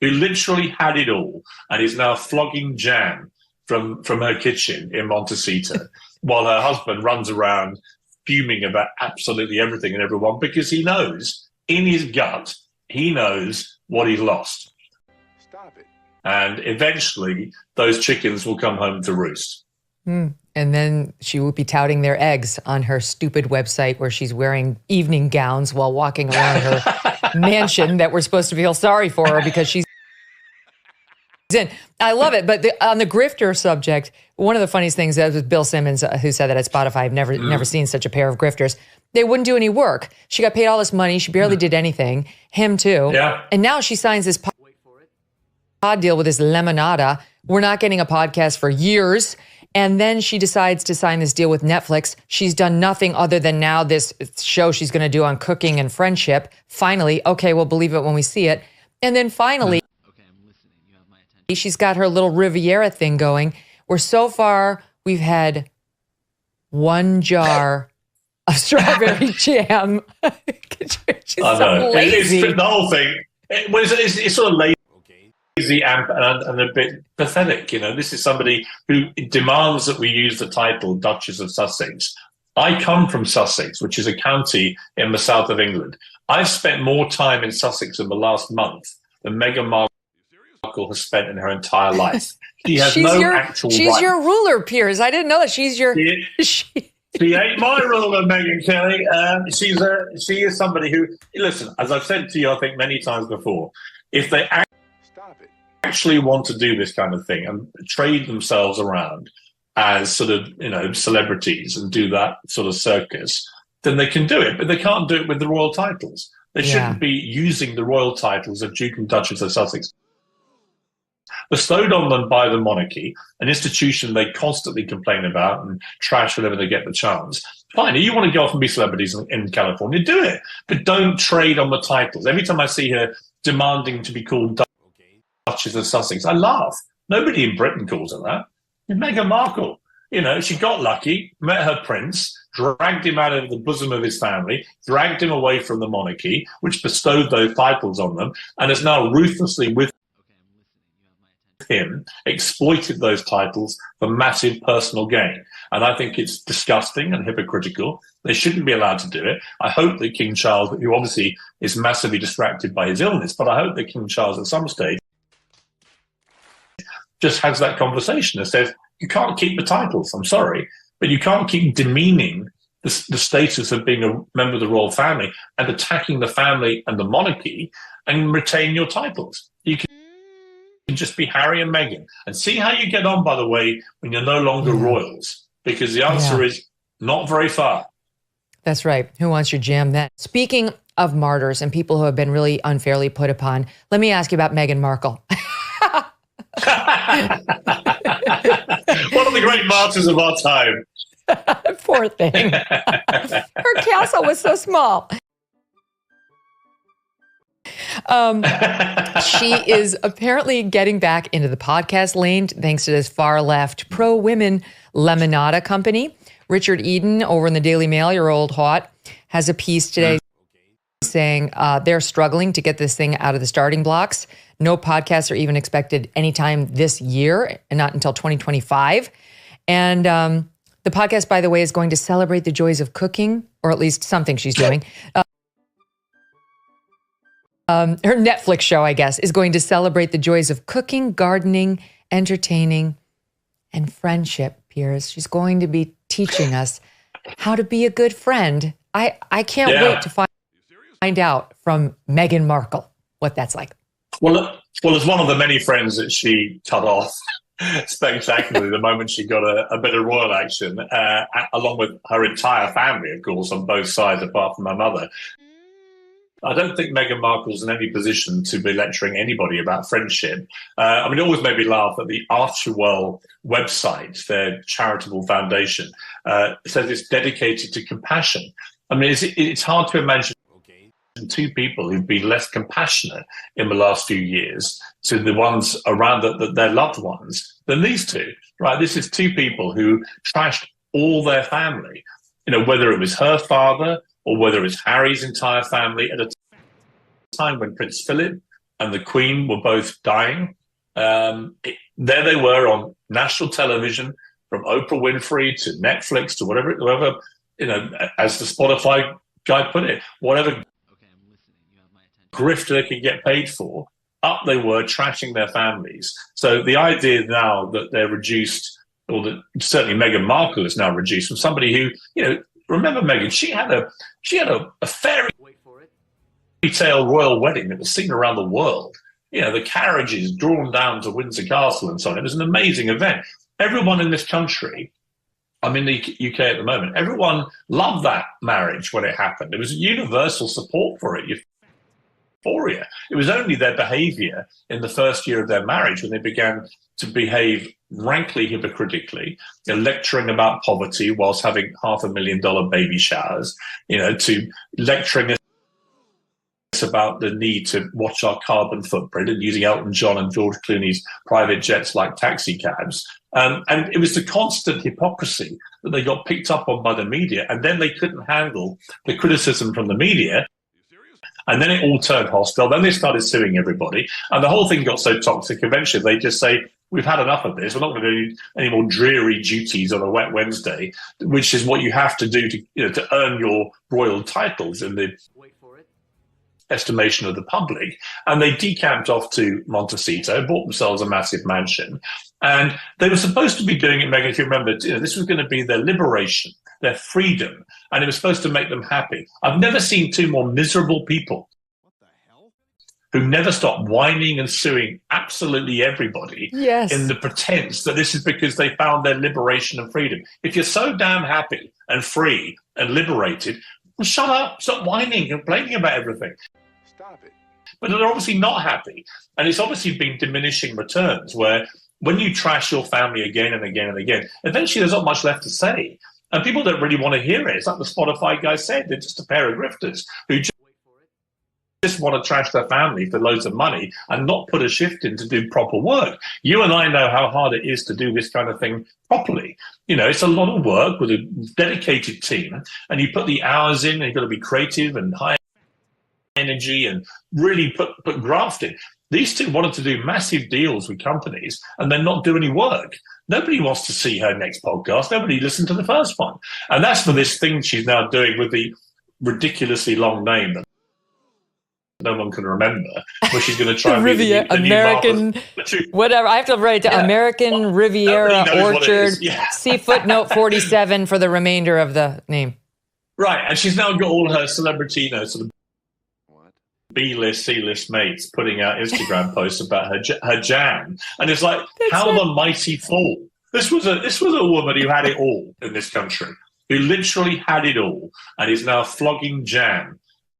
who literally had it all and is now flogging jam from her kitchen in Montecito, while her husband runs around fuming about absolutely everything and everyone, because he knows in his gut, he knows what he's lost. Stop it. And eventually those chickens will come home to roost. And then she will be touting their eggs on her stupid website where she's wearing evening gowns while walking around her mansion that we're supposed to feel sorry for her because she's in. I love it. But on the grifter subject, one of the funniest things was Bill Simmons, who said that at Spotify, I've never seen such a pair of grifters. They wouldn't do any work. She got paid all this money. She barely did anything. Him too. Yeah. And now she signs this pod deal with this Lemonada. We're not getting a podcast for years. And then she decides to sign this deal with Netflix. She's done nothing other than now this show she's going to do on cooking and friendship. Finally, okay, we'll believe it when we see it. And then finally, she's got her little Riviera thing going, where so far we've had one jar of strawberry jam. She's so lazy. The whole thing, it's sort of lazy and a bit pathetic. You know, this is somebody who demands that we use the title Duchess of Sussex. I come from Sussex, which is a county in the south of England. I've spent more time in Sussex in the last month than Meghan Markle has spent in her entire life. She has actual She's right. your ruler, Piers. I didn't know that. She's your... She ain't my ruler, Megyn Kelly. She is somebody who, listen, as I've said to you, I think many times before, if they actually want to do this kind of thing and trade themselves around as sort of, celebrities and do that sort of circus, then they can do it, but they can't do it with the royal titles. They shouldn't be using the royal titles of Duke and Duchess of Sussex bestowed on them by the monarchy, an institution they constantly complain about and trash whenever they get the chance. Fine, if you want to go off and be celebrities in California, do it, but don't trade on the titles. Every time I see her demanding to be called Duchess of Sussex, I laugh. Nobody in Britain calls her that. Meghan Markle, she got lucky, met her prince, dragged him out of the bosom of his family, dragged him away from the monarchy, which bestowed those titles on them, and is now ruthlessly with him, exploited those titles for massive personal gain. And I think it's disgusting and hypocritical. They shouldn't be allowed to do it. I hope that King Charles, who obviously is massively distracted by his illness, but I hope that King Charles at some stage just has that conversation and says, you can't keep the titles, I'm sorry, but you can't keep demeaning the status of being a member of the royal family and attacking the family and the monarchy and retain your titles. You can just be Harry and Meghan and see how you get on, by the way, when you're no longer royals, because the answer is not very far. That's right. Who wants your jam then? Speaking of martyrs and people who have been really unfairly put upon, let me ask you about Meghan Markle. One of the great martyrs of our time. Poor thing. Her castle was so small. She is apparently getting back into the podcast lane thanks to this far left pro-women Lemonada company. Richard Eden over in the Daily Mail, your old hot, has a piece today saying they're struggling to get this thing out of the starting blocks. No podcasts are even expected anytime this year and not until 2025. And the podcast, by the way, is going to celebrate the joys of cooking, or at least something she's doing. Her Netflix show, I guess, is going to celebrate the joys of cooking, gardening, entertaining, and friendship, Piers. She's going to be teaching us how to be a good friend. I can't wait to find out from Meghan Markle what that's like. Well, as one of the many friends that she cut off spectacularly the moment she got a bit of royal action, along with her entire family, of course, on both sides, apart from her mother. I don't think Meghan Markle's in any position to be lecturing anybody about friendship. It always made me laugh that the Archewell website, their charitable foundation, says it's dedicated to compassion. It's hard to imagine two people who've been less compassionate in the last few years to the ones around their loved ones than these two, right? This is two people who trashed all their family, whether it was her father or whether it was Harry's entire family at a time when Prince Philip and the Queen were both dying. There they were on national television, from Oprah Winfrey to Netflix to whoever, as the Spotify guy put it, whatever grifter they could get paid for, up they were trashing their families. So the idea now that they're reduced, or that certainly Meghan Markle is now reduced from somebody who, remember Megyn, she had a fairy tale royal wedding that was seen around the world. The carriages drawn down to Windsor Castle and so on. It was an amazing event. Everyone in this country, I'm in the UK at the moment, everyone loved that marriage when it happened. There was universal support for it. Euphoria. It was only their behavior in the first year of their marriage when they began to behave rankly hypocritically, lecturing about poverty whilst having $500,000 baby showers, to lecturing us about the need to watch our carbon footprint and using Elton John and George Clooney's private jets like taxi cabs. And it was the constant hypocrisy that they got picked up on by the media, and then they couldn't handle the criticism from the media. And then it all turned hostile. Then they started suing everybody. And the whole thing got so toxic, eventually they just say, we've had enough of this. We're not going to do any more dreary duties on a wet Wednesday, which is what you have to do to earn your royal titles in the estimation of the public. And they decamped off to Montecito, bought themselves a massive mansion. And they were supposed to be doing it, Megyn, if you remember, this was going to be their liberation, their freedom, and it was supposed to make them happy. I've never seen two more miserable people who never stop whining and suing absolutely everybody in the pretense that this is because they found their liberation and freedom. If you're so damn happy and free and liberated, well, shut up, stop whining and complaining about everything. Stop it. But they're obviously not happy. And it's obviously been diminishing returns where when you trash your family again and again and again, eventually there's not much left to say. And people don't really want to hear it. It's like the Spotify guy said, they're just a pair of grifters who just want to trash their family for loads of money and not put a shift in to do proper work. You and I know how hard it is to do this kind of thing properly. It's a lot of work with a dedicated team, and you put the hours in, and you've got to be creative and high energy and really put graft in. These two wanted to do massive deals with companies and then not do any work. Nobody wants to see her next podcast. Nobody listened to the first one. And that's for this thing she's now doing with the ridiculously long name that no one can remember, where she's going to try and be the American, whatever. I have to write it down. American Riviera Orchard. See footnote 47 for the remainder of the name. Right. And she's now got all her celebrity, sort of B-list, C-list mates putting out Instagram posts about her jam, and it's like, how the mighty fall. This was a woman who had it all in this country, who literally had it all, and is now flogging jam